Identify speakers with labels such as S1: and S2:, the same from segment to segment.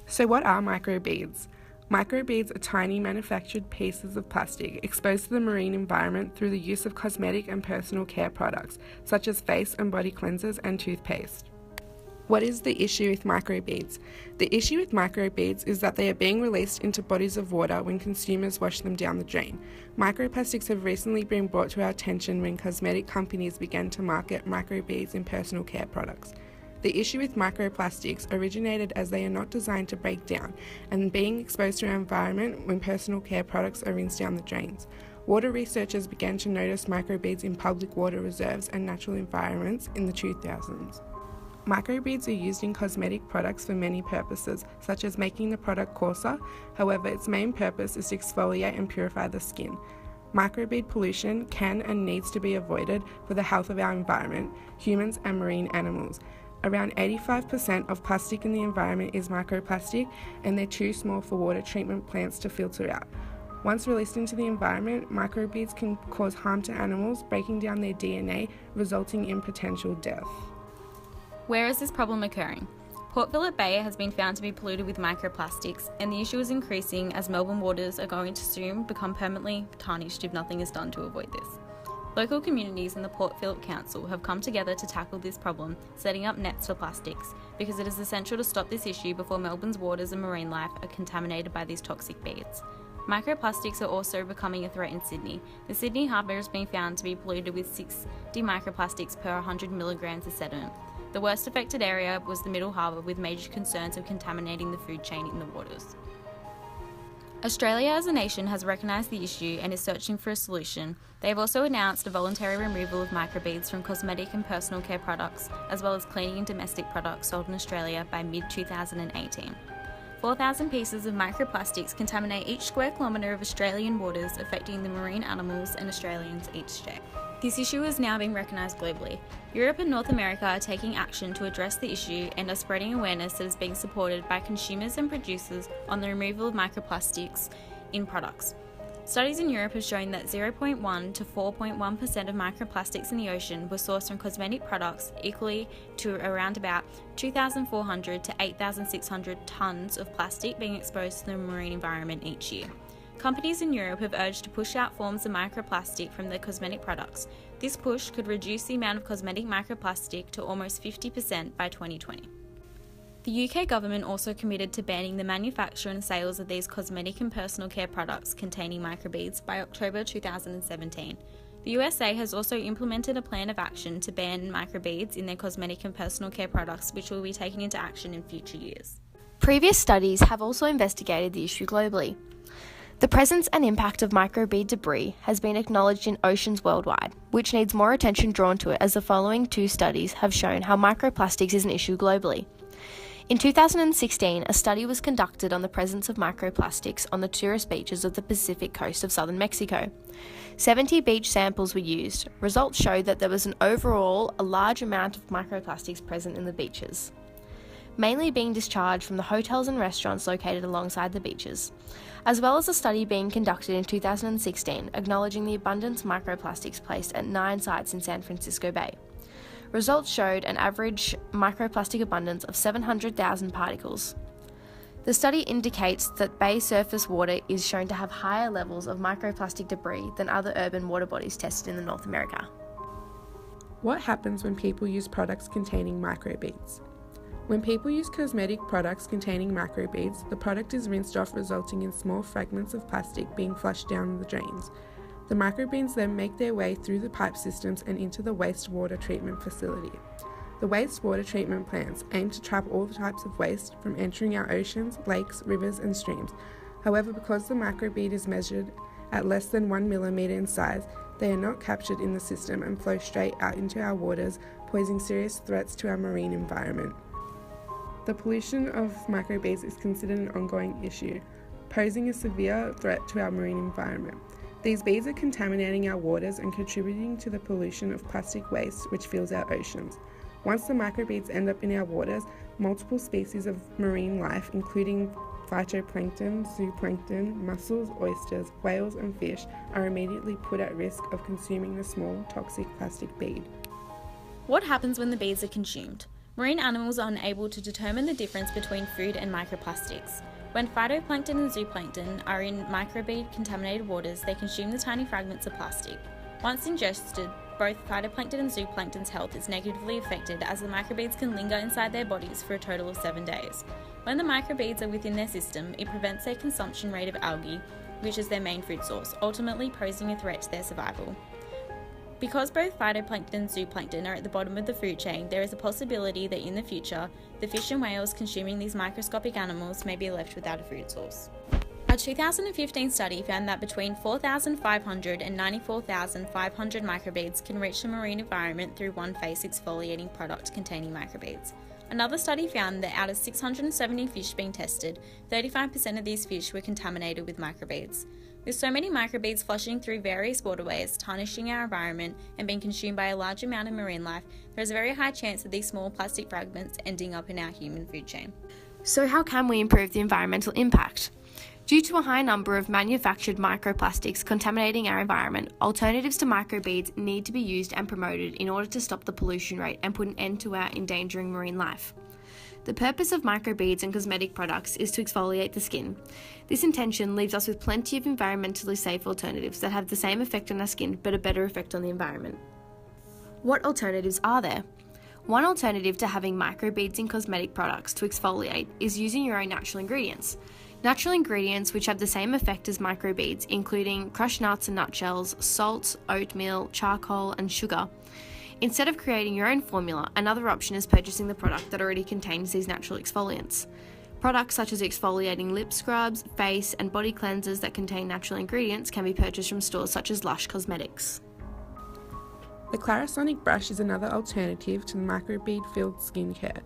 S1: So what are microbeads? Microbeads are tiny manufactured pieces of plastic exposed to the marine environment through the use of cosmetic and personal care products, such as face and body cleansers and toothpaste. What is the issue with microbeads? The issue with microbeads is that they are being released into bodies of water when consumers wash them down the drain. Microplastics have recently been brought to our attention when cosmetic companies began to market microbeads in personal care products. The issue with microplastics originated as they are not designed to break down and being exposed to our environment when personal care products are rinsed down the drains. Water researchers began to notice microbeads in public water reserves and natural environments in the 2000s. Microbeads are used in cosmetic products for many purposes, such as making the product coarser. However, its main purpose is to exfoliate and purify the skin. Microbead pollution can and needs to be avoided for the health of our environment, humans and marine animals. Around 85% of plastic in the environment is microplastic, and they're too small for water treatment plants to filter out. Once released into the environment, microbeads can cause harm to animals, breaking down their DNA, resulting in potential death.
S2: Where is this problem occurring? Port Phillip Bay has been found to be polluted with microplastics, and the issue is increasing as Melbourne waters are going to soon become permanently tarnished if nothing is done to avoid this. Local communities and the Port Phillip Council have come together to tackle this problem, setting up nets for plastics, because it is essential to stop this issue before Melbourne's waters and marine life are contaminated by these toxic beads. Microplastics are also becoming a threat in Sydney. The Sydney harbour has been found to be polluted with 60 microplastics per 100 milligrams of sediment. The worst affected area was the Middle Harbour, with major concerns of contaminating the food chain in the waters. Australia as a nation has recognised the issue and is searching for a solution. They have also announced a voluntary removal of microbeads from cosmetic and personal care products, as well as cleaning and domestic products sold in Australia by mid-2018. 4,000 pieces of microplastics contaminate each square kilometre of Australian waters, affecting the marine animals and Australians each day. This issue is now being recognised globally. Europe and North America are taking action to address the issue and are spreading awareness that is being supported by consumers and producers on the removal of microplastics in products. Studies in Europe have shown that 0.1 to 4.1% of microplastics in the ocean were sourced from cosmetic products, equally to around about 2,400 to 8,600 tonnes of plastic being exposed to the marine environment each year. Companies in Europe have urged to push out forms of microplastic from their cosmetic products. This push could reduce the amount of cosmetic microplastic to almost 50% by 2020. The UK government also committed to banning the manufacture and sales of these cosmetic and personal care products containing microbeads by October 2017. The USA has also implemented a plan of action to ban microbeads in their cosmetic and personal care products, which will be taken into action in future years.
S3: Previous studies have also investigated the issue globally. The presence and impact of microbead debris has been acknowledged in oceans worldwide, which needs more attention drawn to it, as the following two studies have shown how microplastics is an issue globally. In 2016, a study was conducted on the presence of microplastics on the tourist beaches of the Pacific coast of southern Mexico. 70 beach samples were used. Results showed that there was a large amount of microplastics present in the beaches, mainly being discharged from the hotels and restaurants located alongside the beaches, as well as a study being conducted in 2016 acknowledging the abundance of microplastics placed at 9 sites in San Francisco Bay. Results showed an average microplastic abundance of 700,000 particles. The study indicates that bay surface water is shown to have higher levels of microplastic debris than other urban water bodies tested in North America.
S1: What happens when people use products containing microbeads? When people use cosmetic products containing microbeads, the product is rinsed off, resulting in small fragments of plastic being flushed down the drains. The microbeads then make their way through the pipe systems and into the wastewater treatment facility. The wastewater treatment plants aim to trap all the types of waste from entering our oceans, lakes, rivers and streams. However, because the microbead is measured at less than 1 millimeter in size, they are not captured in the system and flow straight out into our waters, posing serious threats to our marine environment. The pollution of microbeads is considered an ongoing issue, posing a severe threat to our marine environment. These beads are contaminating our waters and contributing to the pollution of plastic waste which fills our oceans. Once the microbeads end up in our waters, multiple species of marine life, including phytoplankton, zooplankton, mussels, oysters, whales and fish, are immediately put at risk of consuming the small, toxic plastic bead.
S2: What happens when the beads are consumed? Marine animals are unable to determine the difference between food and microplastics. When phytoplankton and zooplankton are in microbead contaminated waters, they consume the tiny fragments of plastic. Once ingested, both phytoplankton and zooplankton's health is negatively affected as the microbeads can linger inside their bodies for a total of 7 days. When the microbeads are within their system, it prevents their consumption rate of algae, which is their main food source, ultimately posing a threat to their survival. Because both phytoplankton and zooplankton are at the bottom of the food chain, there is a possibility that in the future, the fish and whales consuming these microscopic animals may be left without a food source. A 2015 study found that between 4,500 and 94,500 microbeads can reach the marine environment through one face exfoliating product containing microbeads. Another study found that out of 670 fish being tested, 35% of these fish were contaminated with microbeads. With so many microbeads flushing through various waterways, tarnishing our environment, and being consumed by a large amount of marine life, there is a very high chance of these small plastic fragments ending up in our human food chain.
S3: So how can we improve the environmental impact? Due to a high number of manufactured microplastics contaminating our environment, alternatives to microbeads need to be used and promoted in order to stop the pollution rate and put an end to our endangering marine life. The purpose of microbeads and cosmetic products is to exfoliate the skin. This intention leaves us with plenty of environmentally safe alternatives that have the same effect on our skin but a better effect on the environment. What alternatives are there? One alternative to having microbeads in cosmetic products to exfoliate is using your own natural ingredients. Natural ingredients which have the same effect as microbeads, including crushed nuts and nutshells, salt, oatmeal, charcoal, and sugar. Instead of creating your own formula, another option is purchasing the product that already contains these natural exfoliants. Products such as exfoliating lip scrubs, face, and body cleansers that contain natural ingredients can be purchased from stores such as Lush Cosmetics.
S1: The Clarisonic brush is another alternative to the microbead-filled skincare.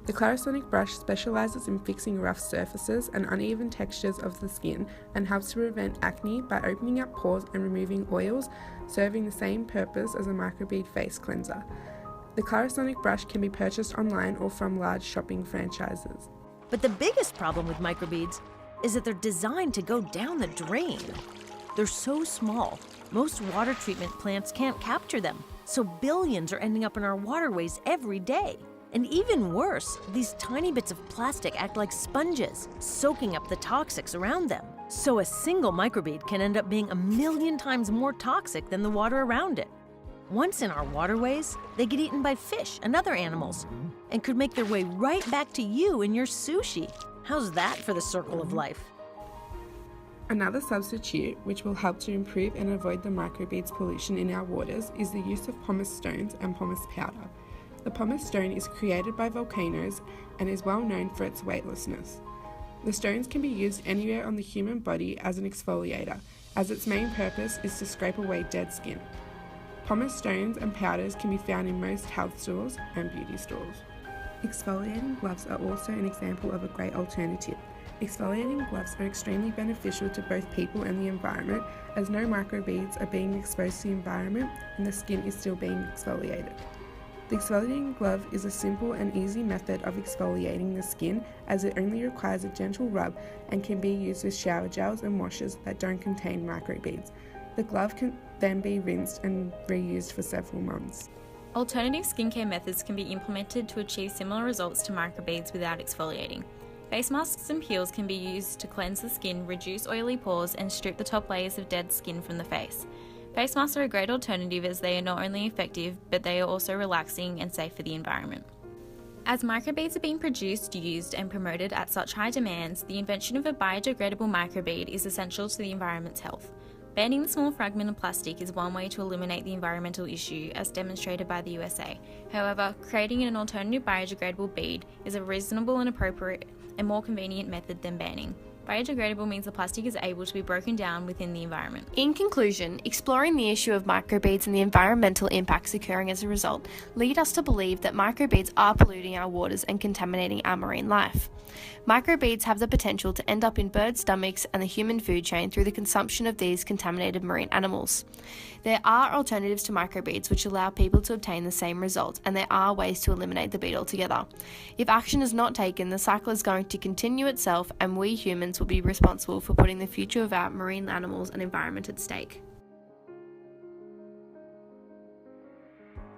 S1: The Clarisonic brush specialises in fixing rough surfaces and uneven textures of the skin and helps to prevent acne by opening up pores and removing oils, serving the same purpose as a microbead face cleanser. The Clarisonic brush can be purchased online or from large shopping franchises.
S4: But the biggest problem with microbeads is that they're designed to go down the drain. They're so small, most water treatment plants can't capture them, so billions are ending up in our waterways every day. And even worse, these tiny bits of plastic act like sponges, soaking up the toxics around them. So a single microbead can end up being 1,000,000 times more toxic than the water around it. Once in our waterways, they get eaten by fish and other animals, and could make their way right back to you in your sushi. How's that for the circle of life?
S1: Another substitute which will help to improve and avoid the microbeads pollution in our waters is the use of pumice stones and pumice powder. The pumice stone is created by volcanoes and is well known for its weightlessness. The stones can be used anywhere on the human body as an exfoliator, as its main purpose is to scrape away dead skin. Pumice stones and powders can be found in most health stores and beauty stores. Exfoliating gloves are also an example of a great alternative. Exfoliating gloves are extremely beneficial to both people and the environment, as no microbeads are being exposed to the environment and the skin is still being exfoliated. The exfoliating glove is a simple and easy method of exfoliating the skin, as it only requires a gentle rub and can be used with shower gels and washes that don't contain microbeads. The glove can then be rinsed and reused for several months.
S2: Alternative skincare methods can be implemented to achieve similar results to microbeads without exfoliating. Face masks and peels can be used to cleanse the skin, reduce oily pores, and strip the top layers of dead skin from the face. Face masks are a great alternative as they are not only effective, but they are also relaxing and safe for the environment. As microbeads are being produced, used, and promoted at such high demands, the invention of a biodegradable microbead is essential to the environment's health. Banning the small fragment of plastic is one way to eliminate the environmental issue, as demonstrated by the USA. However, creating an alternative biodegradable bead is a reasonable and appropriate and more convenient method than banning. Biodegradable means the plastic is able to be broken down within the environment.
S3: In conclusion, exploring the issue of microbeads and the environmental impacts occurring as a result lead us to believe that microbeads are polluting our waters and contaminating our marine life. Microbeads have the potential to end up in bird stomachs and the human food chain through the consumption of these contaminated marine animals. There are alternatives to microbeads which allow people to obtain the same result, and there are ways to eliminate the bead altogether. If action is not taken, the cycle is going to continue itself, and we humans will be responsible for putting the future of our marine animals and environment at stake.